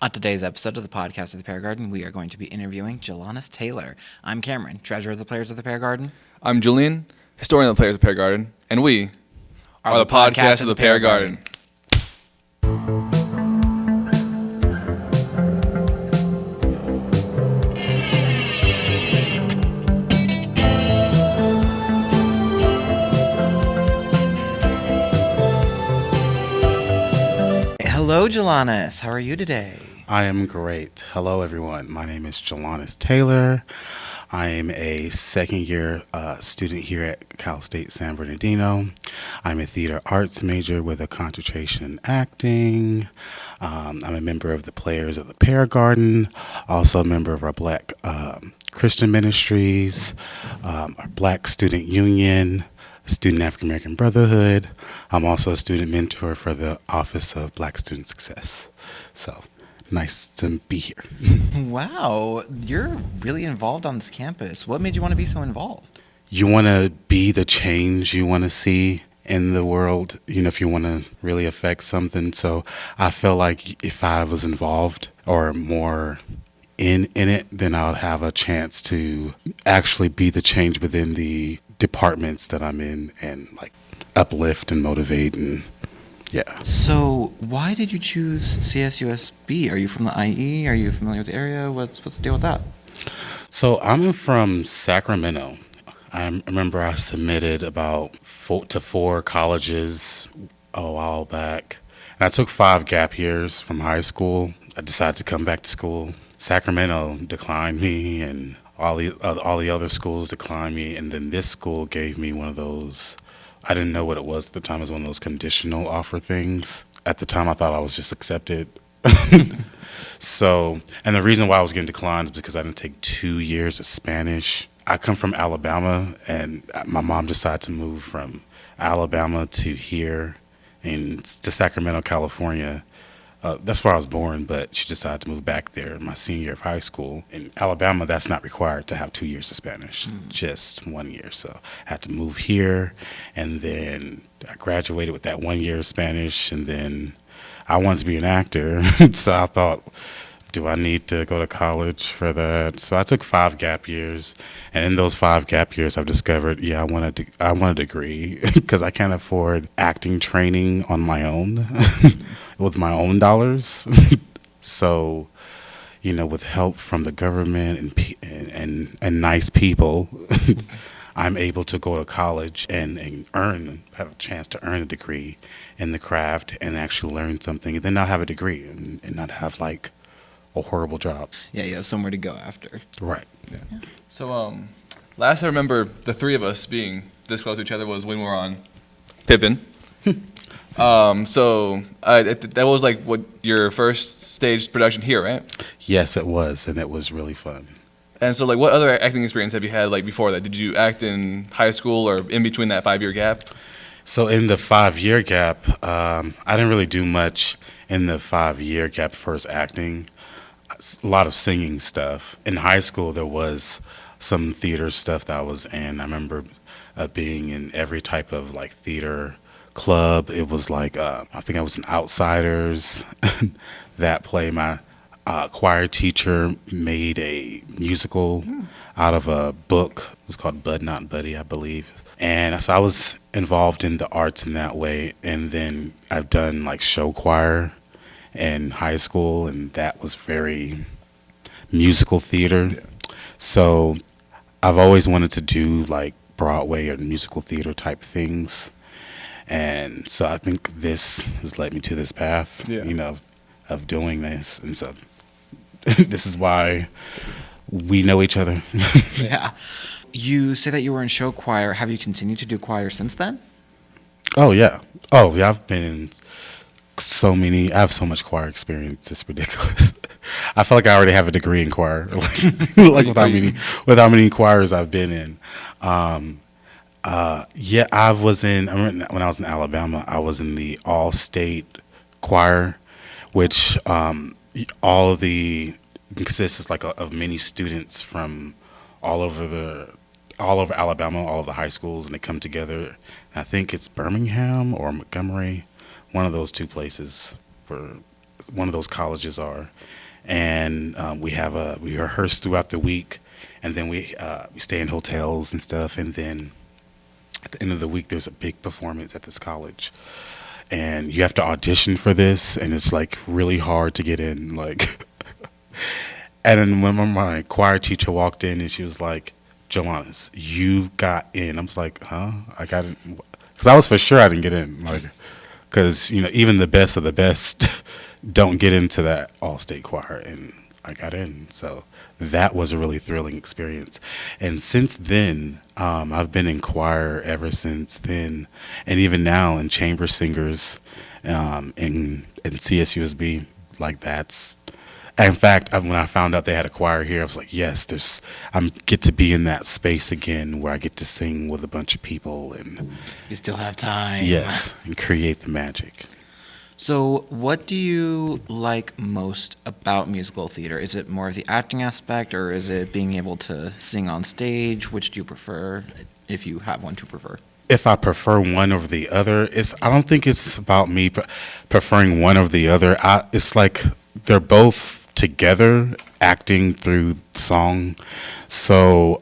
On today's episode of the podcast of the Pear Garden, we are going to be interviewing Jalonis Taylor. I'm Cameron, treasurer of the Players of the Pear Garden. I'm Julian, historian of the Players of the Pear Garden, and we are the podcast of the Pear Garden. Hello, Jalonis. How are you today? I am great. Hello, everyone. My name is Jalonis Taylor. I am a second-year student here at Cal State San Bernardino. I'm a theater arts major with a concentration in acting. I'm a member of the Players of the Pear Garden, also a member of our Black Christian Ministries, our Black Student Union, Student African American Brotherhood. I'm also a student mentor for the Office of Black Student Success. So, nice to be here. Wow, you're really involved on this campus. What made you want to be so involved? You want to be the change you want to see in the world, if you want to really affect something. So I feel like if I was involved or more in it, then I would have a chance to actually be the change within the departments that I'm in and like uplift and motivate and yeah. So, why did you choose CSUSB? Are you from the IE? Are you familiar with the area? What's the deal with that? So I'm from Sacramento. I remember I submitted about four colleges a while back. And I took 5 gap years from high school. I decided to come back to school. Sacramento declined me, and all the other schools declined me. And then this school gave me one of those. I didn't know what it was at the time. It was one of those conditional offer things. At the time, I thought I was just accepted. So, and the reason why I was getting declined is because I didn't take 2 years of Spanish. I come from Alabama, and my mom decided to move from Alabama to here and to Sacramento, California. That's where I was born, but she decided to move back there my senior year of high school. In Alabama, that's not required to have 2 years of Spanish, just 1 year. So I had to move here, and then I graduated with that 1 year of Spanish, and then I wanted to be an actor. So I thought, do I need to go to college for that? So I took 5 gap years, and in those 5 gap years, I've discovered, I want a degree because I can't afford acting training on my own with my own dollars. So, with help from the government and nice people, I'm able to go to college and have a chance to earn a degree in the craft and actually learn something, and then not have a degree and not have like a horrible job. Yeah, you have somewhere to go after. Right. Yeah. So, last I remember the three of us being this close to each other was when we were on Pippin. That was like what your first stage production here, right? Yes, it was, and it was really fun. And so, like, what other acting experience have you had, like, before that? Did you act in high school or in between that 5-year gap? So in the 5-year gap, I didn't really do much in the 5-year gap first acting. A lot of singing stuff. In high school, there was some theater stuff that I was in. I remember being in every type of, like, theater club. It was like, I think I was in Outsiders, that play. My choir teacher made a musical out of a book. It was called Bud Not Buddy, I believe. And so I was involved in the arts in that way. And then I've done like show choir in high school, and that was very musical theater. Yeah. So I've always wanted to do like Broadway or musical theater type things. And so I think this has led me to this path, of doing this. And so this is why we know each other. Yeah. You say that you were in show choir. Have you continued to do choir since then? Oh, yeah. I've been in I have so much choir experience. It's ridiculous. I feel like I already have a degree in choir, like with how many choirs I've been in. I remember when I was in Alabama, I was in the all-state choir, which all of the consists like of many students from all over Alabama, all of the high schools, and they come together. I think it's Birmingham or Montgomery, one of those two places for one of those colleges are, and we rehearse throughout the week, and then we stay in hotels and stuff, and then at the end of the week there's a big performance at this college, and you have to audition for this, and it's like really hard to get in, like. And then when my choir teacher walked in, and she was like, "Jalonis, you got in." I was like, "Huh? I got in?" Because I was for sure I didn't get in, like, because even the best of the best don't get into that all-state choir, and I got in. So that was a really thrilling experience. And since then, I've been in choir ever since then, and even now in chamber singers, in CSUSB, like that's. In fact, when I found out they had a choir here, I was like, yes, I get to be in that space again where I get to sing with a bunch of people and You still have time. yes, and create the magic. So, what do you like most about musical theater? Is it more of the acting aspect, or is it being able to sing on stage? Which do you prefer, if you have one to prefer? If I prefer one over the other, I don't think it's about me preferring one over the other. It's like they're both together acting through the song. So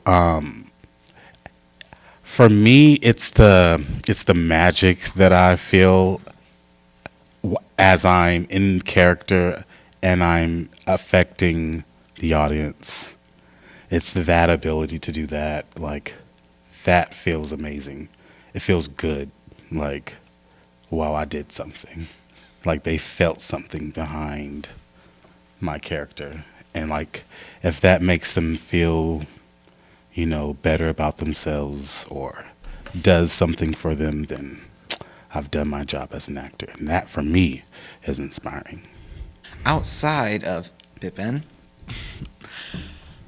for me, it's the magic that I feel as I'm in character and I'm affecting the audience. It's that ability to do that. Like, that feels amazing. It feels good. Like, wow, I did something. Like, they felt something behind my character. And, like, if that makes them feel, better about themselves or does something for them, then I've done my job as an actor. And that, for me, is inspiring. Outside of Pippin,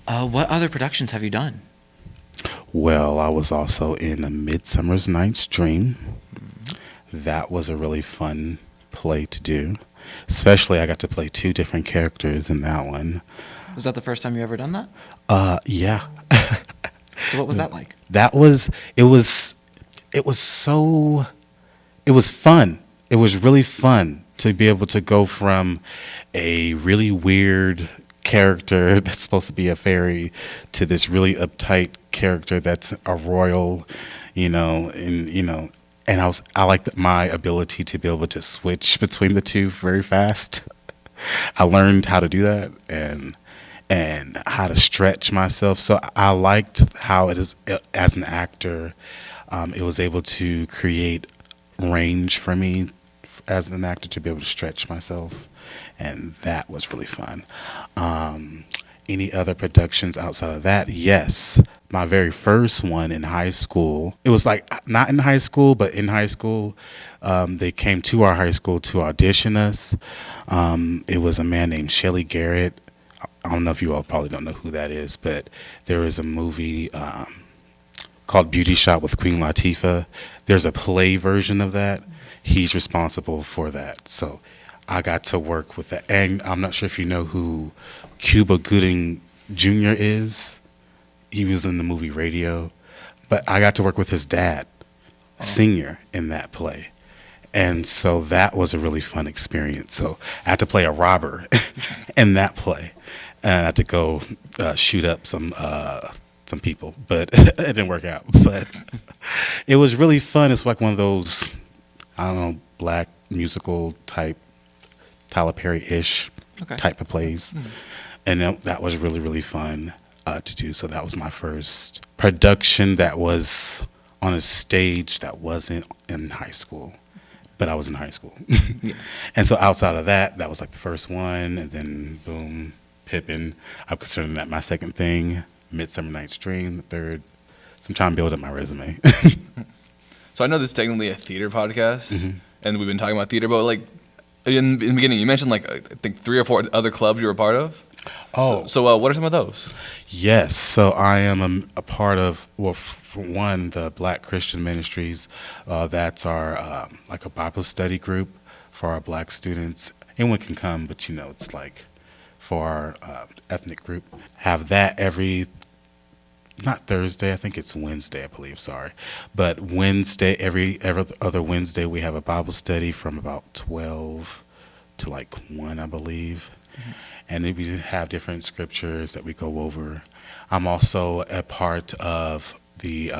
what other productions have you done? Well, I was also in A Midsummer's Night's Dream. That was a really fun play to do. Especially, I got to play 2 different characters in that one. Was that the first time you ever done that? Yeah. So what was that like? It was fun. It was really fun to be able to go from a really weird character that's supposed to be a fairy to this really uptight character that's a royal, and I liked my ability to be able to switch between the two very fast. I learned how to do that and how to stretch myself. So I liked how it is as an actor. It was able to create range for me as an actor to be able to stretch myself, and that was really fun. Any other productions outside of that? Yes. My very first one in high school, it was like not in high school, but in high school, they came to our high school to audition us. It was a man named Shelly Garrett. I don't know if you all probably don't know who that is, but there is a movie called Beauty Shot with Queen Latifah. There's a play version of that. He's responsible for that. So I got to work with that. And I'm not sure if you know who Cuba Gooding Jr. is. He was in the movie Radio. But I got to work with his dad, Senior, in that play. And so that was a really fun experience. So I had to play a robber in that play. And I had to go shoot up some people. But it didn't work out. But it was really fun. It's like one of those, I don't know, black musical type, Tyler Perry-ish type of plays. Mm-hmm. And that was really, really fun to do. So that was my first production that was on a stage that wasn't in high school. But I was in high school. Yeah. And so outside of that, that was like the first one. And then, boom, Pippin. I'm considering that my second thing. Midsummer Night's Dream, the third. So I'm trying to build up my resume. So I know this is technically a theater podcast, mm-hmm. and we've been talking about theater, but like in the beginning, you mentioned like I think 3 or 4 other clubs you were a part of. Oh. So what are some of those? Yes. So I am a part of, well, for one, the Black Christian Ministries. That's our, like a Bible study group for our black students. Anyone can come, but it's like for our ethnic group. Have that not Thursday, I think it's Wednesday, I believe, sorry. But Wednesday, every other Wednesday, we have a Bible study from about 12 to like 1, I believe. And then we have different scriptures that we go over. I'm also a part of the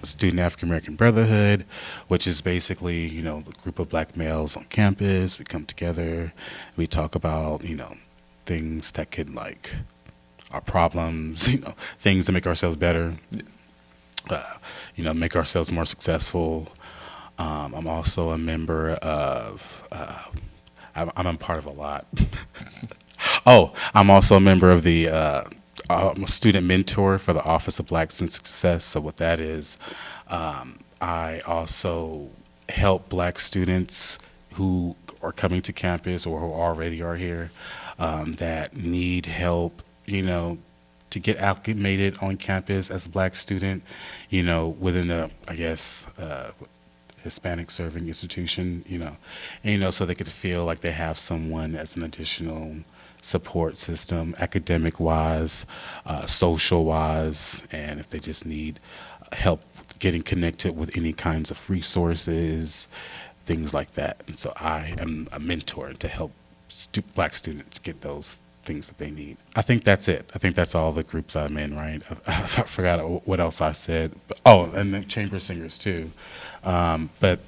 Student African American Brotherhood, which is basically, the group of black males on campus. We come together, we talk about, things that could like our problems, things to make ourselves better, make ourselves more successful. I'm also a member of, I'm a part of a lot. Oh, I'm also a member of the, I'm a student mentor for the Office of Black Student Success. So what that is, I also help black students who are coming to campus or who already are here that need help, to get acclimated on campus as a black student, within a, I guess, Hispanic serving institution, so they could feel like they have someone as an additional support system, academic wise, social wise, and if they just need help getting connected with any kinds of resources, things like that. And so I am a mentor to help black students get those things that they need. I think that's it. I think that's all the groups I'm in, right? I forgot what else I said. Oh, and the chamber singers too. But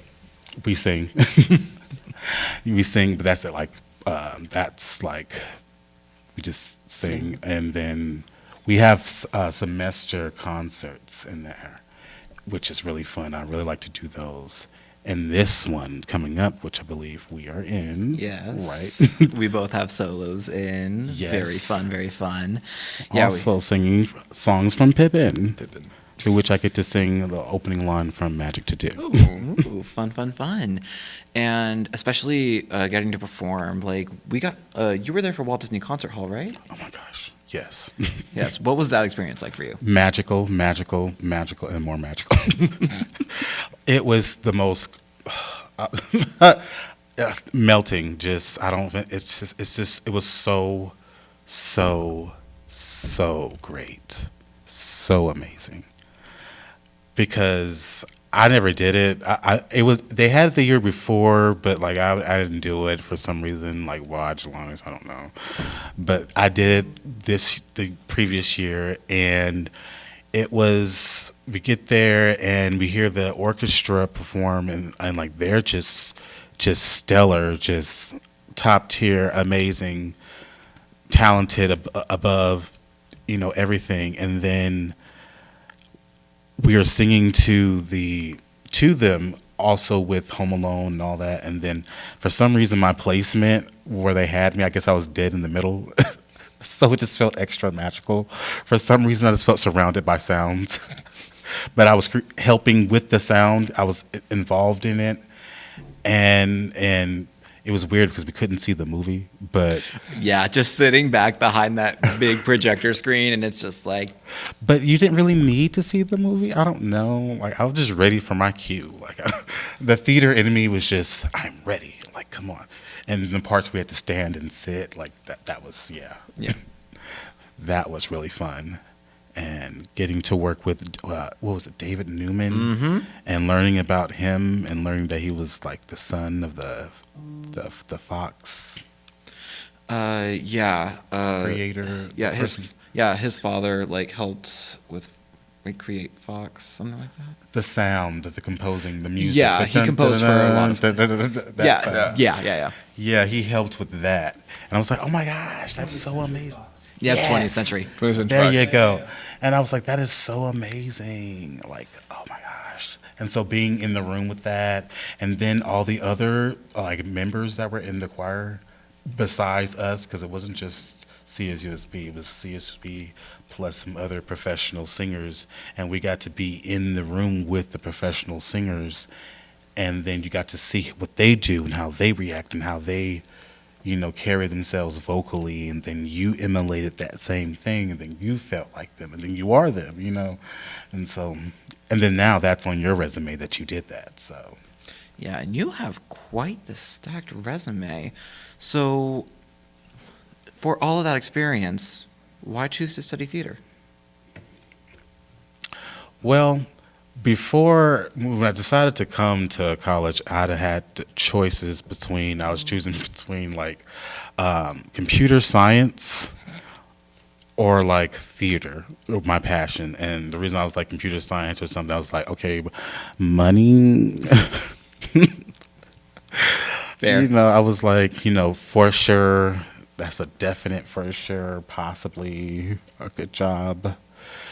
we sing. We sing, but that's it. That's like, we just sing. And then we have semester concerts in there, which is really fun. I really like to do those. And this one coming up, which I believe we are in. Yes. Right. We both have solos in. Yes. Very fun, very fun. Also singing songs from Pippin, Pippin. to which I get to sing the opening line from Magic to Do. Ooh, fun, fun, fun. And especially getting to perform. Like, you were there for Walt Disney Concert Hall, right? Oh my gosh, yes. Yes. What was that experience like for you? Magical, magical, magical, and more magical. It was the most melting. It was so great, so amazing. Because I never did it. They had it the year before, but like I didn't do it for some reason. Like why Jalonis, I don't know. But I did it the previous year, and it was, we get there and we hear the orchestra perform, and like they're just stellar, just top tier, amazing, talented above, everything. And then we are singing to them also with Home Alone and all that. And then for some reason my placement where they had me, I guess I was dead in the middle. So it just felt extra magical. For some reason I just felt surrounded by sounds. But I was helping with the sound. I was involved in it. And it was weird because we couldn't see the movie, but Yeah, just sitting back behind that big projector screen, and it's just like. But you didn't really need to see the movie. I don't know. Like I was just ready for my cue. Like the theater in me was just, I'm ready. Like come on. And the parts we had to stand and sit, like that was Yeah. That was really fun. And getting to work with David Newman, and learning about him and learning that he was like the son of the Fox Yeah. creator. Yeah, person. his father like helped with create Fox, something like that. The sound, the composing, the music. Yeah, he composed for a lot of. that sound. Yeah. Yeah, he helped with that. And I was like, oh my gosh, that's so amazing. Yeah, Yes. 20th century. 20th century There track. you go. And I was like, that is so amazing. Like, oh my gosh. And so being in the room with that, and then all the other like members that were in the choir besides us, because it wasn't just CSUSB, it was CSUSB plus some other professional singers, and we got to be in the room with the professional singers, and then you got to see what they do and how they react and how they carry themselves vocally, and then you emulated that same thing, and then you felt like them, and then you are them, and so, and then now that's on your resume that you did that, so. Yeah, and you have quite the stacked resume. So, for all of that experience, why choose to study theater? Well, Before when I decided to come to college, I'd had choices between. I was choosing between like computer science or like theater, my passion. And the reason I was like computer science or something, I was like, okay, money. Fair. You know, I was like, for sure, that's a definite for sure, possibly a good job.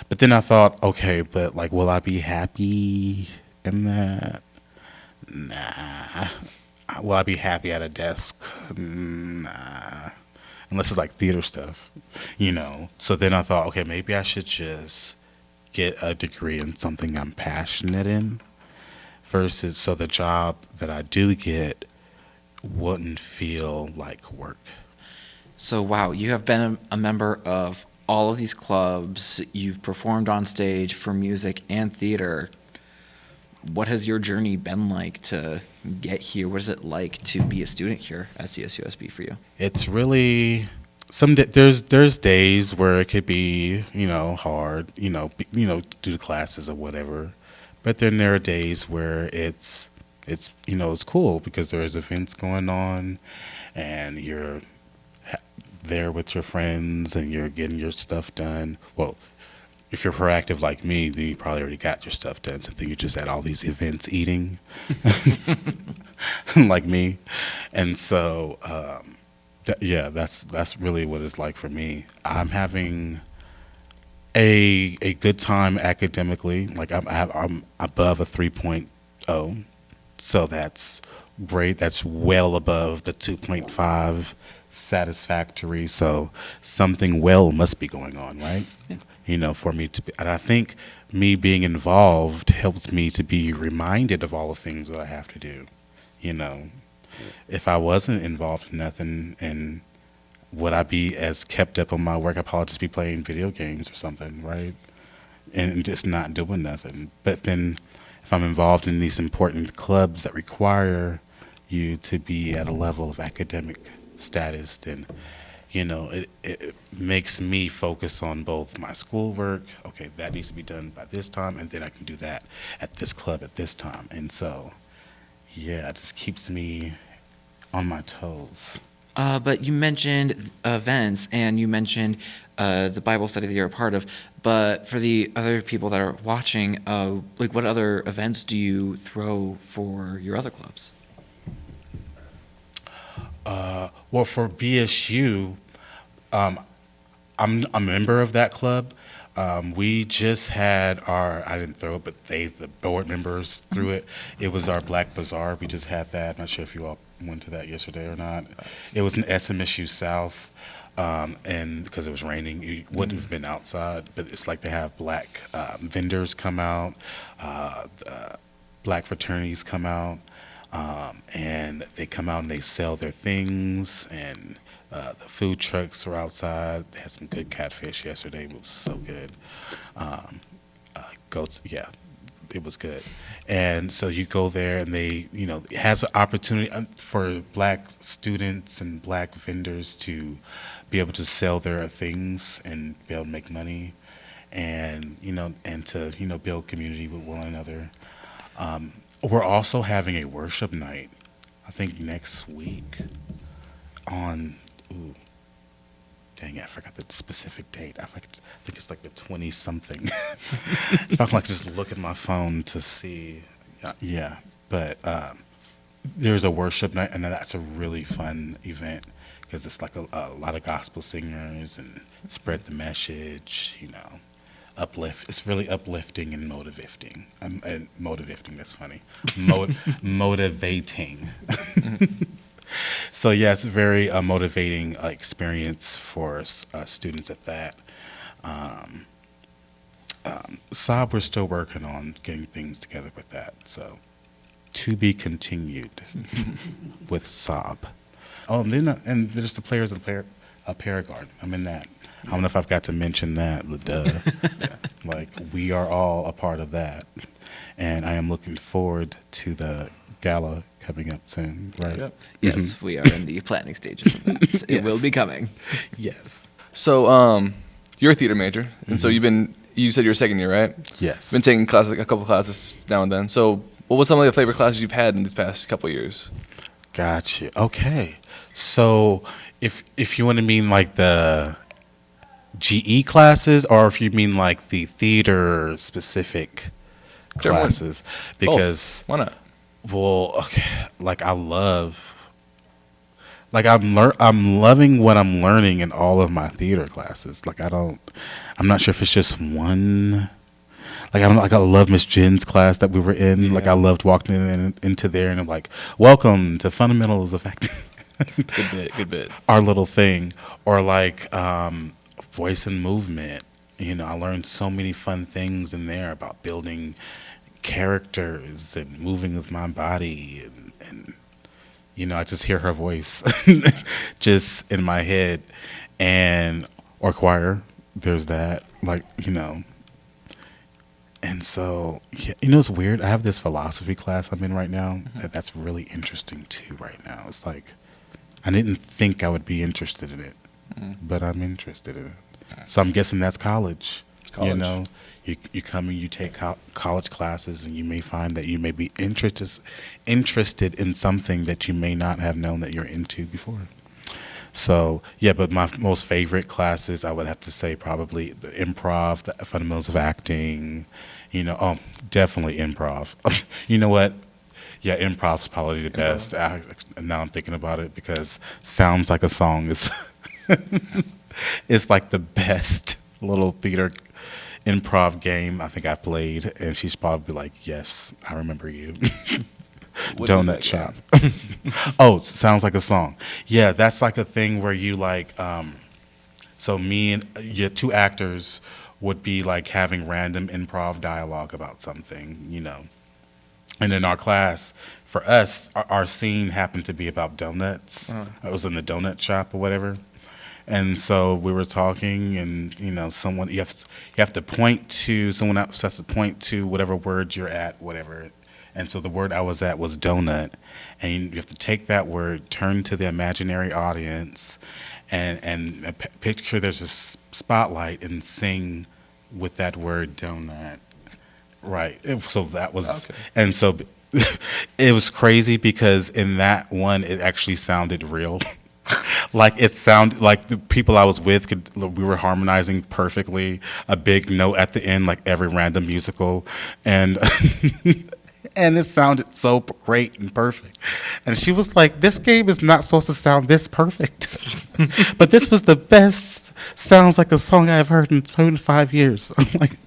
But then I thought, okay, but like, will I be happy in that? Nah. Will I be happy at a desk? Nah. Unless it's like theater stuff, So then I thought, okay, maybe I should just get a degree in something I'm passionate in versus so the job that I do get wouldn't feel like work. So, wow, you have been a member of all of these clubs. You've performed on stage for music and theater. What has your journey been like to get here? What is it like to be a student here at CSUSB for you? It's really there's days where it could be hard due to classes or whatever, but then there are days where it's cool because there's events going on, and you're there with your friends and you're getting your stuff done. Well, if you're proactive like me, then you probably already got your stuff done. So then you're just at all these events eating, like me. And so, that's really what it's like for me. I'm having a good time academically. Like I'm above a 3.0, so that's great. That's well above the 2.5 satisfactory. So something well must be going on, right? Yeah. For me to be, and I think me being involved helps me to be reminded of all the things that I have to do. If I wasn't involved in nothing, and would I be as kept up on my work? I'd probably just be playing video games or something, right? And just not doing nothing. But then if I'm involved in these important clubs that require you to be at a level of academic status, then it makes me focus on both my schoolwork. Okay, that needs to be done by this time, and then I can do that at this club at this time. And so, yeah, it just keeps me on my toes. But you mentioned events, and you mentioned the Bible study that you're a part of. But for the other people that are watching, what other events do you throw for your other clubs? Well, for BSU, I'm a member of that club. We just had I didn't throw it, but the board members threw it. It was our Black Bazaar. We just had that. I'm not sure if you all went to that yesterday or not. It was in SMSU South, and because it was raining, you wouldn't have been outside. But it's like they have black vendors come out, black fraternities come out, and they come out and they sell their things, and the food trucks are outside. They had some good catfish yesterday. It was so good. Goats, yeah, it was good. And so you go there, and they, it has an opportunity for black students and black vendors to be able to sell their things and be able to make money, and and to build community with one another. We're also having a worship night, I think next week on, dang it, I forgot the specific date. I think it's like the 20-something. If I can just look at my phone to see, yeah. But there's a worship night, and that's a really fun event because it's like a lot of gospel singers and spread the message, uplift. It's really uplifting and motivating. And motivating, that's funny. Motivating. So yeah, it's a very motivating experience for students at that. Sob, we're still working on getting things together with that. So to be continued with Sob. Oh, and there's the players of Pear Garden. I'm in that. I don't know if I've got to mention that, but we are all a part of that, and I am looking forward to the gala coming up soon. Right? Yep. Yes, we are in the planning stages of that. It will be coming. Yes. So, you're a theater major, and so you've been you said you're second year, right? Yes. Been taking classes, a couple classes now and then. So, what was some of the favorite classes you've had in these past couple years? Gotcha. Okay. So if you want to mean like the GE classes, or if you mean like the theater specific Whichever one. classes, because Why not? well, okay, like I'm loving what I'm learning in all of my theater classes. I'm not sure if it's just one. I love Miss Jen's class that we were in. Yeah. Like I loved walking into there and I'm like, welcome to fundamentals of acting. Good bit. Our little thing, or like voice and movement. I learned so many fun things in there about building characters and moving with my body, and I just hear her voice just in my head, or choir. There's that, and so it's weird. I have this philosophy class I'm in right now that's really interesting too. Right now, it's like I didn't think I would be interested in it, but I'm interested in it. So I'm guessing that's college. College. You come and you take college classes, and you may find that you may be interested in something that you may not have known that you're into before. So yeah, but my most favorite classes, I would have to say probably the improv, the fundamentals of acting. Definitely improv. You know what? Yeah, improv's probably the best. Now I'm thinking about it, because sounds like a song is it's like the best little theater improv game I think I played, and she's probably like, yes, I remember you. What is Donut that shop. game? Oh, sounds like a song. Yeah, that's like a thing where you so me and your two actors would be like having random improv dialogue about something, And in our class, for us, our scene happened to be about donuts. I was in the donut shop or whatever. And so we were talking, and someone you have to point to someone else has to point to whatever word you're at, whatever. And so the word I was at was donut, and you have to take that word, turn to the imaginary audience, and picture there's a spotlight, and sing with that word donut. Right. So that was, Okay. and so it was crazy, because in that one it actually sounded real. Like it sounded like the people I was with we were harmonizing perfectly, a big note at the end, like every random musical, and and it sounded so great and perfect. And she was like, "This game is not supposed to sound this perfect, but this was the best. Sounds like a song I've heard in 25 years." I'm like,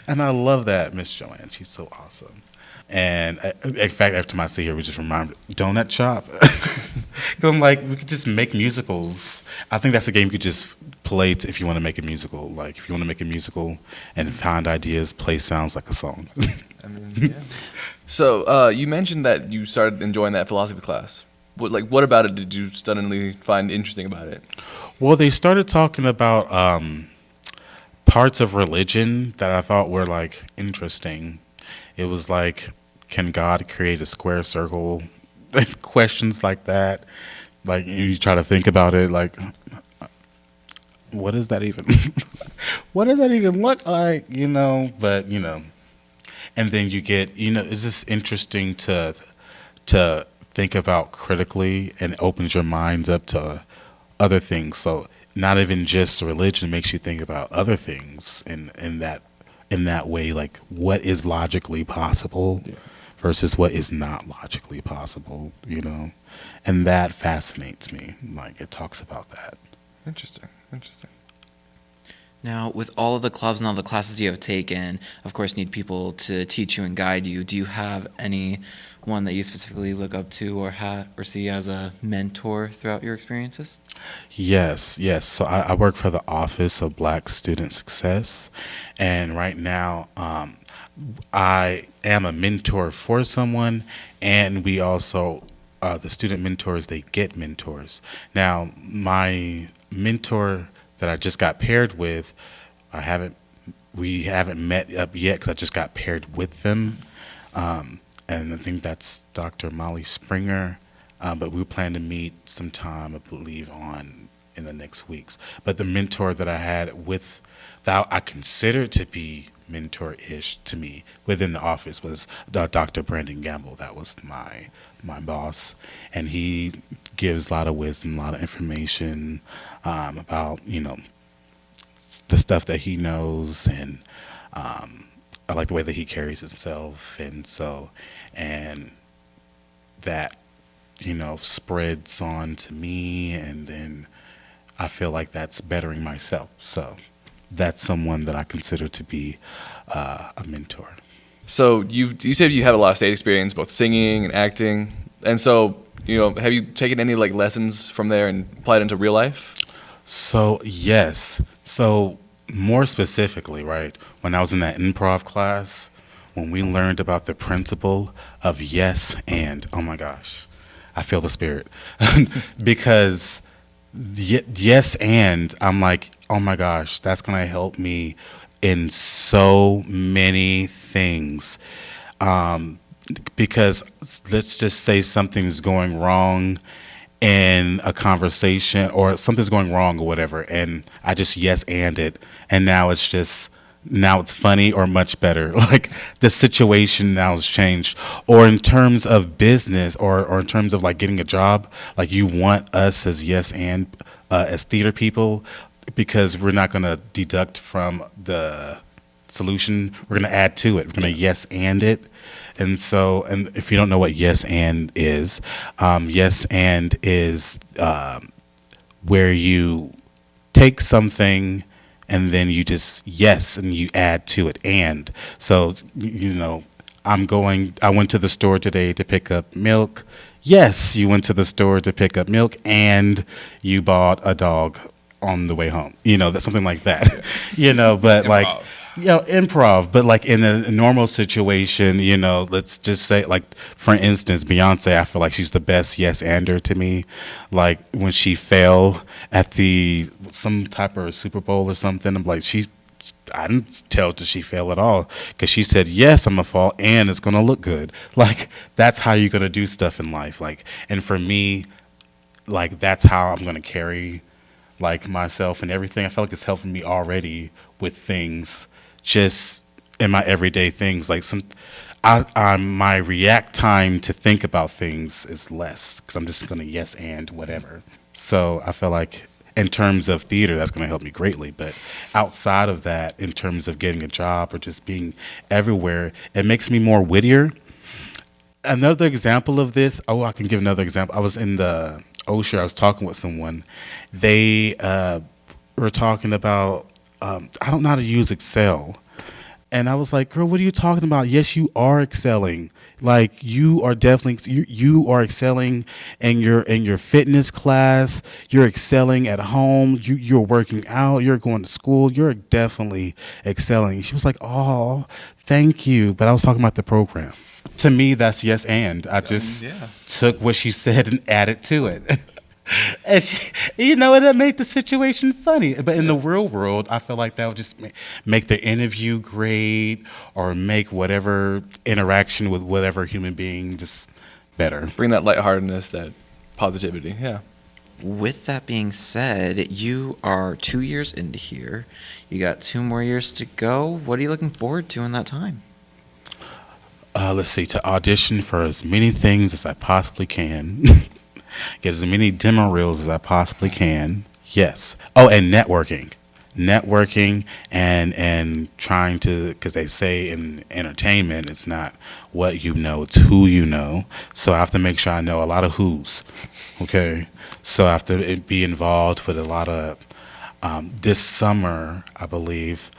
and I love that Miss Joanne. She's so awesome. And in fact, every time I see her, we just remind Donut Shop. 'Cause I'm like, we could just make musicals. I think that's a game you could just play if you want to make a musical. Like, if you want to make a musical and find ideas, play sounds like a song. I mean, yeah. So, you mentioned that you started enjoying that philosophy class. What about it did you suddenly find interesting about it? Well, they started talking about parts of religion that I thought were like interesting. It was like, can God create a square circle? Questions like that. Like, you try to think about it, like, what does that even what does that even look like? But and then you get, it's just interesting to think about critically, and it opens your minds up to other things. So not even just religion, makes you think about other things in that way, like what is logically possible versus what is not logically possible, and that fascinates me. Like, it talks about that. Interesting. Now, with all of the clubs and all the classes you have taken, of course, need people to teach you and guide you. Do you have any one that you specifically look up to or see as a mentor throughout your experiences? Yes. So I work for the Office of Black Student Success, and right now I am a mentor for someone, and we also, the student mentors, they get mentors. Now, my mentor that I just got paired with, we haven't met up yet, because I just got paired with them, and I think that's Dr. Molly Springer, but we plan to meet sometime, I believe, in the next weeks. But the mentor that I had with that I considered to be mentor-ish to me within the office was Dr. Brandon Gamble. That was my boss, and he gives a lot of wisdom, a lot of information about the stuff that he knows, and I like the way that he carries himself, and that spreads on to me, and then I feel like that's bettering myself. So that's someone that I consider to be a mentor. So you said you have a lot of stage experience, both singing and acting, and so have you taken any like lessons from there and applied into real life? So yes. So more specifically, right, when I was in that improv class, when we learned about the principle of yes and, oh my gosh, I feel the spirit. Because yes and, I'm like, oh my gosh, that's going to help me in so many things. Because let's just say something's going wrong in a conversation, or something's going wrong or whatever, and I just yes and it, and now it's funny or much better. Like the situation now has changed. Or in terms of business, or in terms of like getting a job, like you want us as yes and as theater people, because we're not going to deduct from the solution, we're going to add to it. We're going to yes and it. And so, and if you don't know what yes and is where you take something and then you just yes and you add to it. And so, I went to the store today to pick up milk. Yes, you went to the store to pick up milk, and you bought a dog on the way home. That's something like that. But like, improv, but like in a normal situation, let's just say, like, for instance, Beyonce, I feel like she's the best yes-ander to me. Like when she fell at some type of Super Bowl or something, I'm like, I didn't tell that she fell at all, because she said, yes, I'm gonna fall and it's gonna look good. Like that's how you're gonna do stuff in life. Like, and for me, like that's how I'm gonna carry like myself and everything. I feel like it's helping me already with things just in my everyday things. Like my react time to think about things is less, because I'm just gonna yes and whatever. So I feel like in terms of theater, that's going to help me greatly. But outside of that, in terms of getting a job or just being everywhere, it makes me more wittier. Another example of this, I can give another example. I was in the Osher, I was talking with someone. They were talking about, I don't know how to use Excel. And I was like, girl, what are you talking about? Yes, you are excelling. Like you are definitely, you are excelling in your fitness class. You're excelling at home. You're working out. You're going to school. You're definitely excelling. She was like, oh, thank you. But I was talking about the program. To me, that's yes and. I just took what she said and added to it. And that made the situation funny. But in the real world, I feel like that would just make the interview great, or make whatever interaction with whatever human being just better. Bring that lightheartedness, that positivity. Yeah. With that being said, you are 2 years into here. You got 2 more years to go. What are you looking forward to in that time? Let's see, to audition for as many things as I possibly can. Get as many demo reels as I possibly can. Yes. Oh, and networking and trying to, because they say in entertainment, it's not what you know, it's who you know. So I have to make sure I know a lot of who's. Okay. So I have to be involved with a lot of, this summer, I believe,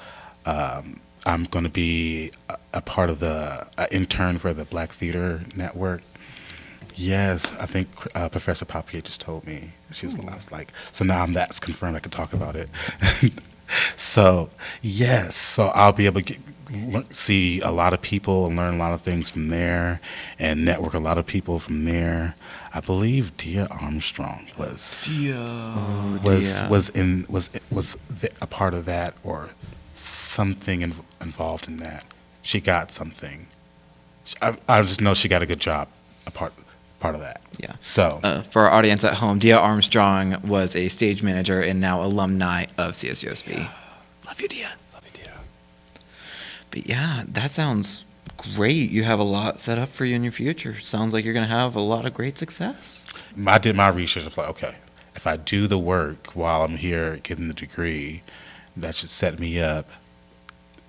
I'm going to be a part of the intern for the Black Theater Network. Yes, I think Professor Papier just told me. I was like, so now that's confirmed. I can talk about it. So, yes. So I'll be able to see a lot of people and learn a lot of things from there, and network a lot of people from there. I believe Dia Armstrong was a part of that, or something involved in that. She got something. I just know she got a good job. part of that. Yeah. So For our audience at home, Dia Armstrong was a stage manager and now alumni of CSUSB. Love you, Dia. Love you, Dia. But yeah, that sounds great. You have a lot set up for you in your future. Sounds like you're going to have a lot of great success. I did my research. I was like, okay, if I do the work while I'm here getting the degree, that should set me up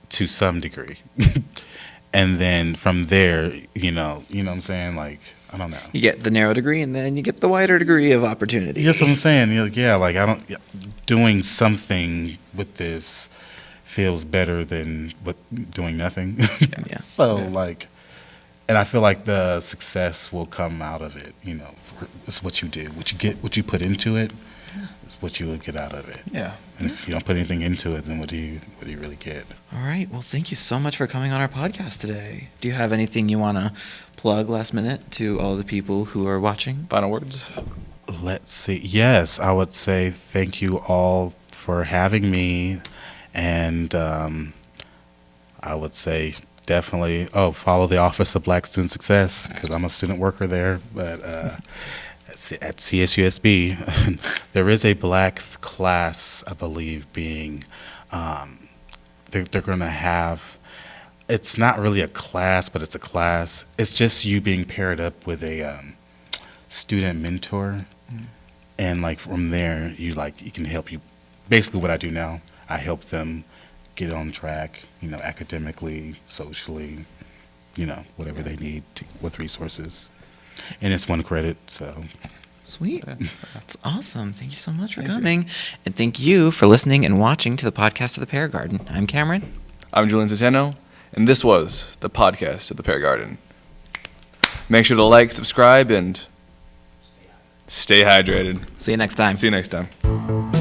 to some degree. And then from there, you know what I'm saying? Like, I don't know. You get the narrow degree, and then you get the wider degree of opportunity. That's what I'm saying. Yeah, like doing something with this feels better than doing nothing. Yeah. So like, and I feel like the success will come out of it. You know, it's what you do, what you put into it. It's what you will get out of it. Yeah. And if you don't put anything into it, then what do you really get? All right. Well, thank you so much for coming on our podcast today. Do you have anything you want to plug last minute to all the people who are watching? Final words? Let's see. Yes, I would say thank you all for having me. And I would say definitely, follow the Office of Black Student Success, because I'm a student worker there. But at CSUSB, there is a black class, I believe, being, they're going to have, it's not really a class, but it's a class. It's just you being paired up with a student mentor. And like from there, you can help you. Basically what I do now, I help them get on track, academically, socially, whatever they need with resources. And it's 1 credit, so. Sweet. That's awesome. Thank you so much for coming. And thank you for listening and watching to the podcast of the Pear Garden. I'm Cameron. I'm Julian Citano, and this was the podcast of the Pear Garden. Make sure to like, subscribe, and stay hydrated. See you next time. See you next time.